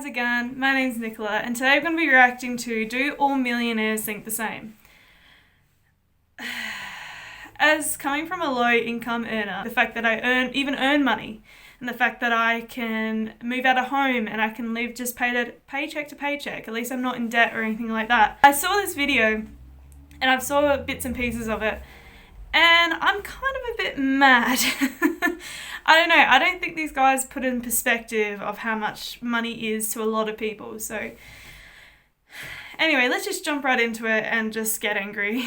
guys again, my name's Nicola and today I'm going to be reacting to Do All Millionaires Think the Same? As coming from a low income earner, the fact that I even earn money and the fact that I can move out of home and I can live just paycheck to paycheck, at least I'm not in debt or anything like that. I saw this video and I've saw bits and pieces of it and I'm kind of a bit mad. I don't know, I don't think these guys put in perspective of how much money is to a lot of people. So anyway, let's just jump right into it and just get angry.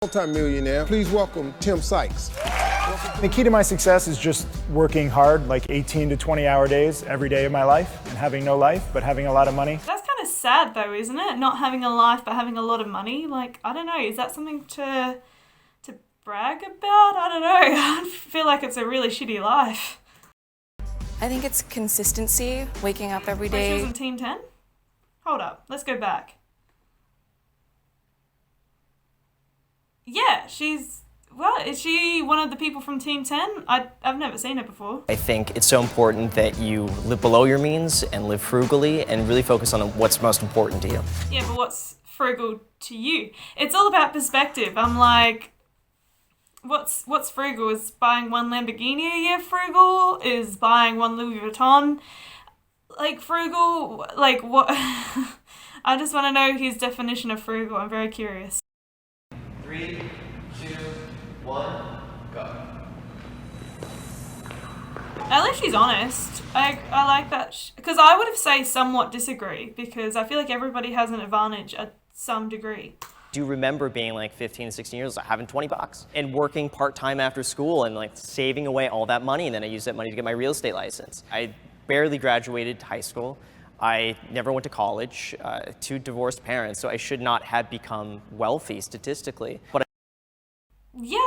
Multi-millionaire, please welcome Tim Sykes. The key to my success is just working hard, like 18 to 20-hour days every day of my life, and having no life, but having a lot of money. That's kind of sad though, isn't it? Not having a life, but having a lot of money. Like, I don't know, is that something to brag about? I don't know. I feel like it's a really shitty life. I think it's consistency, waking up every Wait, she was day. in Team 10? Hold up, let's go back. Yeah, is she one of the people from Team 10? I've never seen her before. I think it's so important that you live below your means and live frugally and really focus on what's most important to you. Yeah, but what's frugal to you? It's all about perspective. I'm like, what's frugal? Is buying one Lamborghini a year frugal? Is buying one Louis Vuitton like frugal? Like what? I just want to know his definition of frugal. I'm very curious. 3, 2, 1, go. At least she's honest. I like that, because I would have say somewhat disagree, because I feel like everybody has an advantage at some degree. Do you remember being like 15, 16 years old, having 20 bucks and working part-time after school and like saving away all that money, and then I used that money to get my real estate license. I barely graduated high school. I never went to college, 2 divorced parents, so I should not have become wealthy statistically. But Yeah,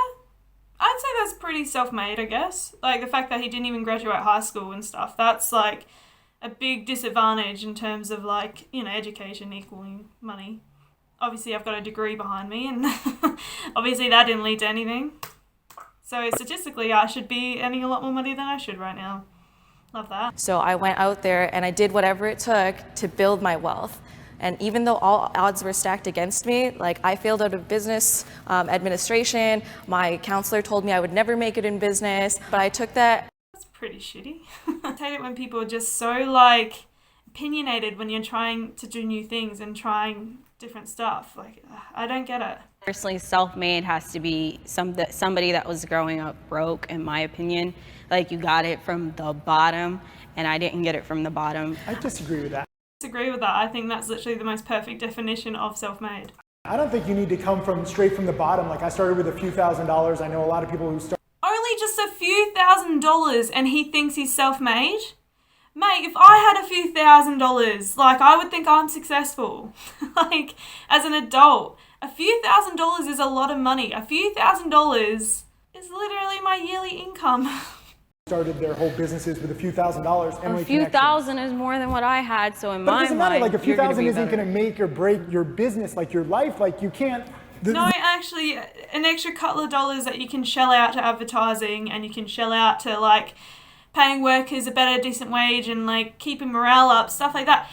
I'd say that's pretty self-made, I guess. Like the fact that he didn't even graduate high school and stuff, that's like a big disadvantage in terms of like, you know, education equaling money. Obviously I've got a degree behind me and obviously that didn't lead to anything. So statistically I should be earning a lot more money than I should right now. Love that. So I went out there and I did whatever it took to build my wealth. And even though all odds were stacked against me, like I failed out of business administration, my counselor told me I would never make it in business, but I took that. That's pretty shitty. I hate it when people are just so like opinionated when you're trying to do new things and trying different stuff. Like, I don't get it. Personally, self-made has to be somebody that was growing up broke, in my opinion. Like, you got it from the bottom, and I didn't get it from the bottom. I disagree with that. Disagree with that. I think that's literally the most perfect definition of self-made. I don't think you need to come straight from the bottom. Like I started with a few $1,000s. I know a lot of people who start. Only just a few $1,000s and he thinks he's self-made? Mate, if I had a few $1,000s, like I would think I'm successful. Like, as an adult, a few $1,000s is a lot of money. A few $1,000s is literally my yearly income. Started their whole businesses with a few $1,000s. A few thousand is more than what I had, so in but my it doesn't matter. mind, Like a few you're gonna thousand be isn't better. going to make or break your business, like your life. Like you can't. No, actually, an extra couple of dollars that you can shell out to advertising and you can shell out to like paying workers a better decent wage and like keeping morale up, stuff like that.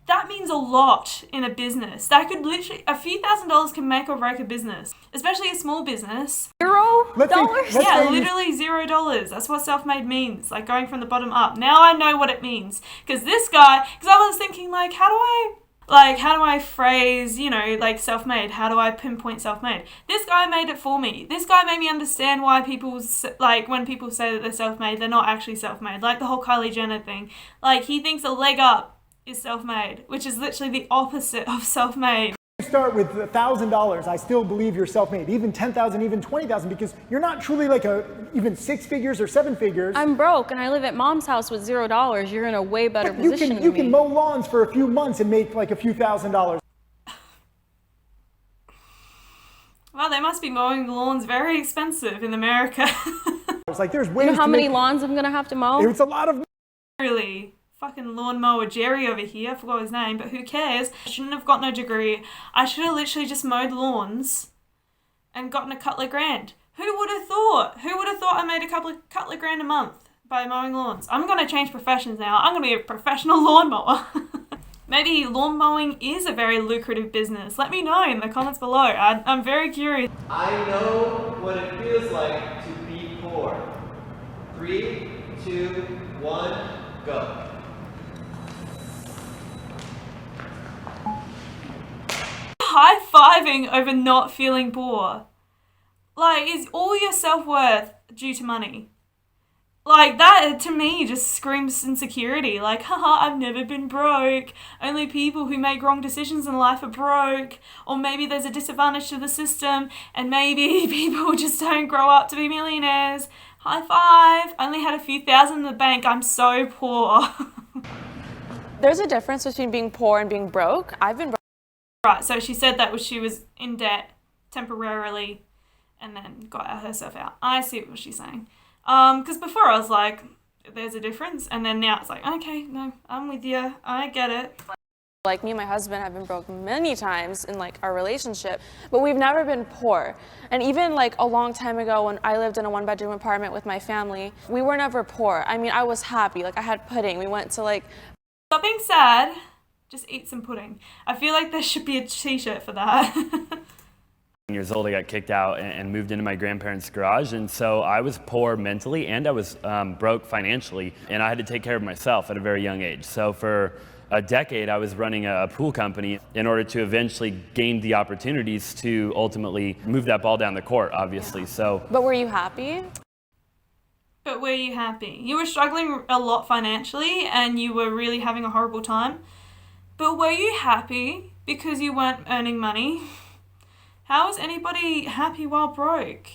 That means a lot in a business. That could literally, a few $1,000s can make or break a business, especially a small business. $0? Let's Yeah, say literally $0. That's what self-made means, like going from the bottom up. Now I know what it means. Because I was thinking like, how do I phrase, you know, like self-made? How do I pinpoint self-made? This guy made it for me. This guy made me understand why like when people say that they're self-made, they're not actually self-made. Like the whole Kylie Jenner thing. Like he thinks a leg up is self-made, which is literally the opposite of self-made. you start with $1,000, I still believe you're self-made. Even 10,000, even 20,000, because you're not truly like even 6 figures or 7 figures. I'm broke and I live at mom's house with $0. You're in a way better But position than you me. can mow lawns for a few months and make like a few $1,000s. Wow, they must be mowing lawns very expensive in America. It's like there's ways You know how to many make, lawns I'm gonna have to mow? it's a lot of. Really. Fucking lawnmower Jerry over here, I forgot his name, but who cares? I shouldn't have gotten a degree. I should have literally just mowed lawns and gotten a couple of grand. Who would have thought? Who would have thought I made a couple of grand a month by mowing lawns. I'm going to change professions now. I'm going to be a professional lawnmower. Maybe lawn mowing is a very lucrative business. Let me know in the comments below. I'm very curious. I know what it feels like to be poor. 3, 2, 1, go. High-fiving over not feeling poor. Like, is all your self-worth due to money? Like, that, to me, just screams insecurity. Like, haha, I've never been broke. Only people who make wrong decisions in life are broke. Or maybe there's a disadvantage to the system, and maybe people just don't grow up to be millionaires. High five. Only had a few thousand in the bank. I'm so poor. There's a difference between being poor and being broke. I've been broke. Right, so she said that she was in debt temporarily and then got herself out. I see what she's saying. Because before I was like, there's a difference, and then now it's like, okay, no, I'm with you, I get it. Like me and my husband have been broke many times in like our relationship, but we've never been poor. And even like a long time ago when I lived in a 1-bedroom apartment with my family, we were never poor. I mean, I was happy, like I had pudding. We went to like... Stop being sad, just eat some pudding. I feel like there should be a t-shirt for that. Years old, I got kicked out and moved into my grandparents' garage, and so I was poor mentally and I was broke financially, and I had to take care of myself at a very young age. So for a decade I was running a pool company in order to eventually gain the opportunities to ultimately move that ball down the court, obviously. So. But were you happy? But were you happy? You were struggling a lot financially and you were really having a horrible time. But were you happy because you weren't earning money? How is anybody happy while broke?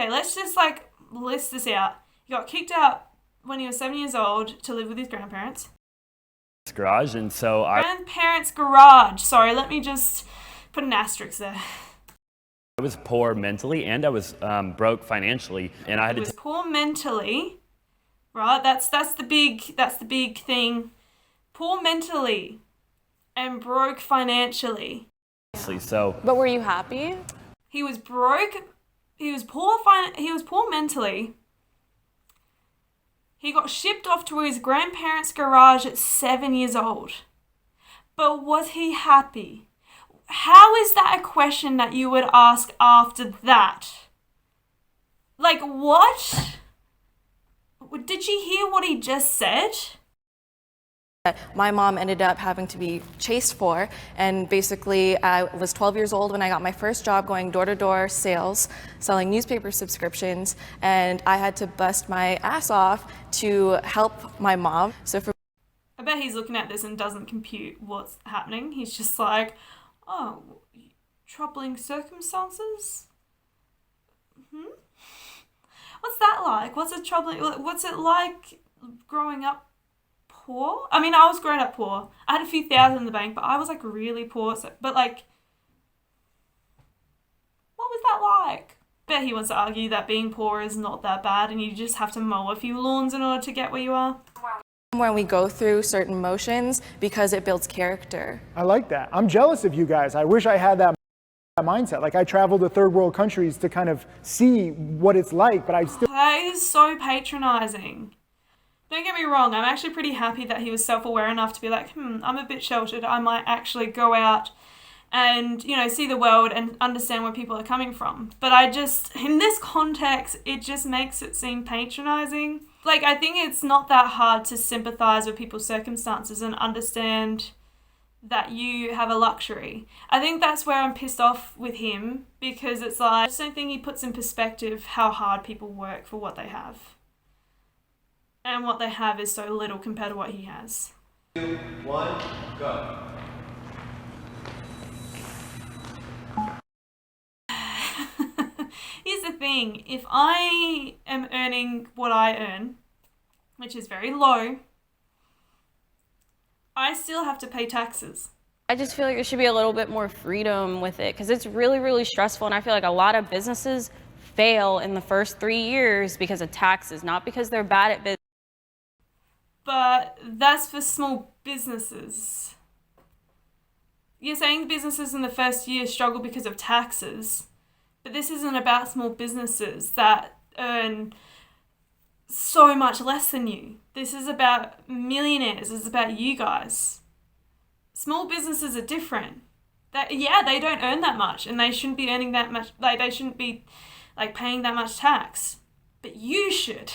Okay, let's just like list this out. You got kicked out when you were 7 years old to live with his grandparents. Garage, and so Grandparents' garage. Sorry, let me just put an asterisk there. I was poor mentally and I was broke financially, and I had to. Poor mentally, right? That's the big thing. Poor mentally, and broke financially. So. But were you happy? He was broke. He was poor. He was poor mentally. He got shipped off to his grandparents' garage at 7 years old. But was he happy? How is that a question that you would ask after that? Like, what? Did you hear what he just said? My mom ended up having to be chased for, and basically I was 12 years old when I got my first job going door-to-door sales, selling newspaper subscriptions, and I had to bust my ass off to help my mom. I bet he's looking at this and doesn't compute what's happening. He's just like, oh, troubling circumstances? What's that like? What's it like growing up poor? I mean, I was growing up poor. I had a few thousand in the bank, but I was like really poor. But like, what was that like? I bet he wants to argue that being poor is not that bad and you just have to mow a few lawns in order to get where you are. When we go through certain emotions, because it builds character. I like that. I'm jealous of you guys. I wish I had that mindset. Like, I traveled to third world countries to kind of see what it's like, but I still... That is so patronizing. Don't get me wrong, I'm actually pretty happy that he was self-aware enough to be like, I'm a bit sheltered. I might actually go out and, see the world and understand where people are coming from. But I just, in this context, it just makes it seem patronizing. Like, I think it's not that hard to sympathize with people's circumstances and understand that you have a luxury. I think that's where I'm pissed off with him, because it's like, I just don't think he puts in perspective how hard people work for what they have. And what they have is so little compared to what he has. 2, 1, go. Here's the thing, if I am earning what I earn, which is very low, I still have to pay taxes. I just feel like there should be a little bit more freedom with it, because it's really, really stressful, and I feel like a lot of businesses fail in the first 3 years because of taxes, not because they're bad at business. But that's for small businesses. You're saying businesses in the first year struggle because of taxes, but this isn't about small businesses that earn so much less than you. This is about millionaires. This is about you guys. Small businesses are different. They don't earn that much, and they shouldn't be earning that much. Like, they shouldn't be paying that much tax. But you should.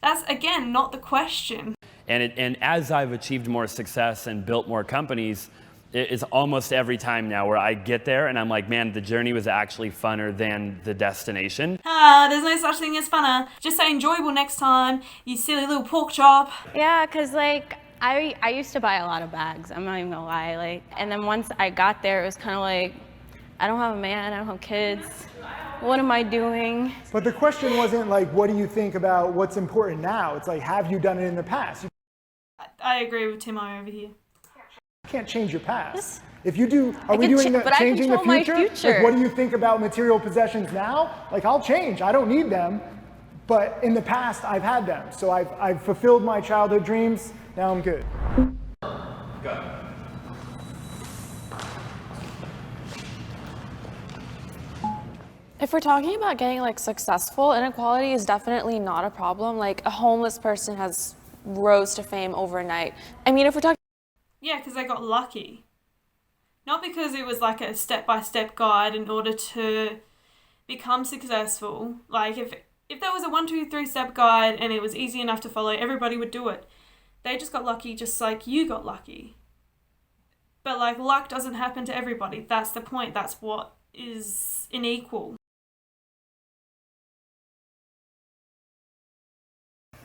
That's, again, not the question. And as I've achieved more success and built more companies, it's almost every time now where I get there and I'm like, man, the journey was actually funner than the destination. There's no such thing as funner. Just say enjoyable next time, you silly little pork chop. Yeah, because I used to buy a lot of bags, I'm not even gonna lie. And then once I got there, it was kind of like, I don't have a man, I don't have kids. What am I doing? But the question wasn't like, what do you think about what's important now? It's like, have you done it in the past? I agree with Timo over here. You can't change your past. If you do, are we doing but I changing the control my future? future. Like, what do you think about material possessions now? Like, I'll change. I don't need them. But in the past, I've had them. So I've fulfilled my childhood dreams. Now I'm good. Go. If we're talking about getting successful, inequality is definitely not a problem. Like, a homeless person has rose to fame overnight. I mean, if we're talking... Yeah, because they got lucky. Not because it was a step-by-step guide in order to become successful. Like, if there was a 1, 2, 3 step guide and it was easy enough to follow, everybody would do it. They just got lucky just like you got lucky. But luck doesn't happen to everybody. That's the point. That's what is unequal.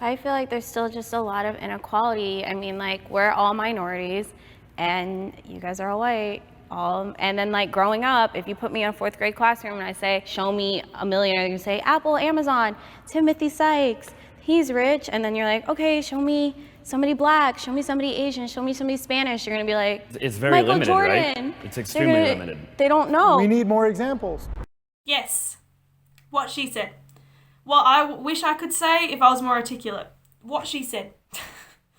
I feel like there's still just a lot of inequality. I mean, we're all minorities, and you guys are all white. And then growing up, if you put me in a 4th grade classroom and I say, show me a millionaire, you say Apple, Amazon, Timothy Sykes, he's rich. And then you're like, okay, show me somebody black, show me somebody Asian, show me somebody Spanish. You're gonna be like, it's very Michael limited, Jordan. right? It's extremely limited. They don't know. We need more examples. Yes. What she said. What I wish I could say if I was more articulate. What she said.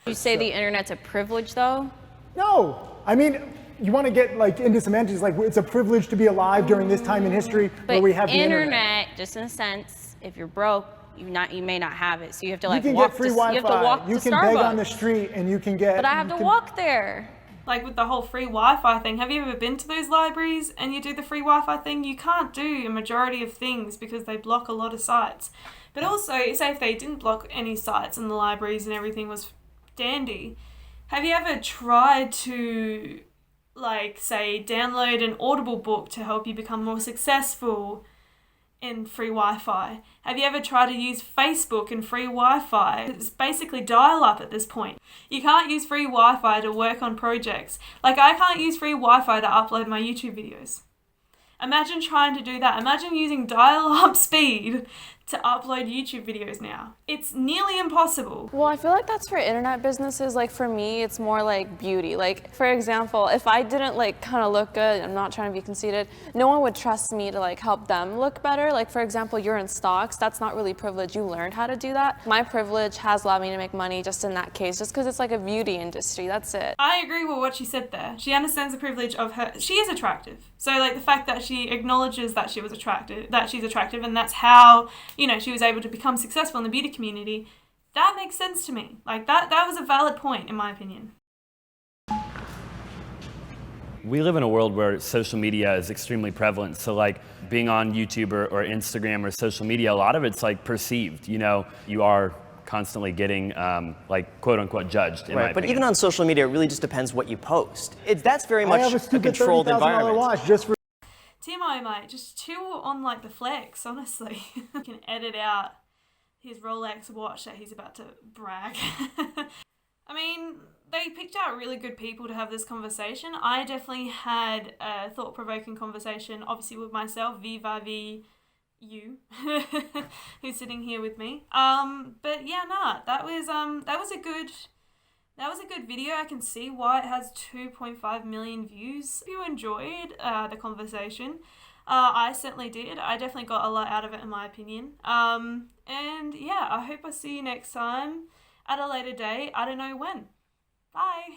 You say the internet's a privilege, though? No. I mean, you want to get into semantics, it's a privilege to be alive during this time in history where we have the internet. Just in a sense, if you're broke, you may not have it, so you have to you can walk get free to, Wi-Fi. you have to walk you to can Starbucks. beg on the street and you can get. But I have to walk there. With the whole free Wi-Fi thing, have you ever been to those libraries and you do the free Wi-Fi thing? You can't do a majority of things because they block a lot of sites. But also, say if they didn't block any sites in the libraries and everything was dandy, have you ever tried to, say, download an Audible book to help you become more successful in free Wi-Fi? Have you ever tried to use Facebook and free Wi-Fi? It's basically dial-up at this point. You can't use free Wi-Fi to work on projects. I can't use free Wi-Fi to upload my YouTube videos. Imagine trying to do that. Imagine using dial-up speed to upload YouTube videos now. It's nearly impossible. Well, I feel like that's for internet businesses. For me, it's more beauty. For example, if I didn't kind of look good, I'm not trying to be conceited, no one would trust me to help them look better. For example, you're in stocks, that's not really privilege. You learned how to do that. My privilege has allowed me to make money just in that case, just because it's a beauty industry, that's it. I agree with what she said there. She understands the privilege of her. She is attractive. So the fact that she acknowledges that she's attractive, and that's how, she was able to become successful in the beauty community, that makes sense to me. That was a valid point, in my opinion. We live in a world where social media is extremely prevalent. So being on YouTube or Instagram or social media, a lot of it's perceived. You are constantly getting quote unquote judged. In my But opinion. even on social media, it really just depends what you post. That's very I much have a a stupid controlled $30,000 environment. watch just for. Timo, mate, just chill on the flex, honestly. You can edit out his Rolex watch that he's about to brag. I mean, they picked out really good people to have this conversation. I definitely had a thought-provoking conversation, obviously with myself, vis-a-vis you, who's sitting here with me. But yeah, that was a good video. I can see why it has 2.5 million views. If you enjoyed the conversation, I certainly did. I definitely got a lot out of it, in my opinion. And yeah, I hope I see you next time at a later date. I don't know when. Bye.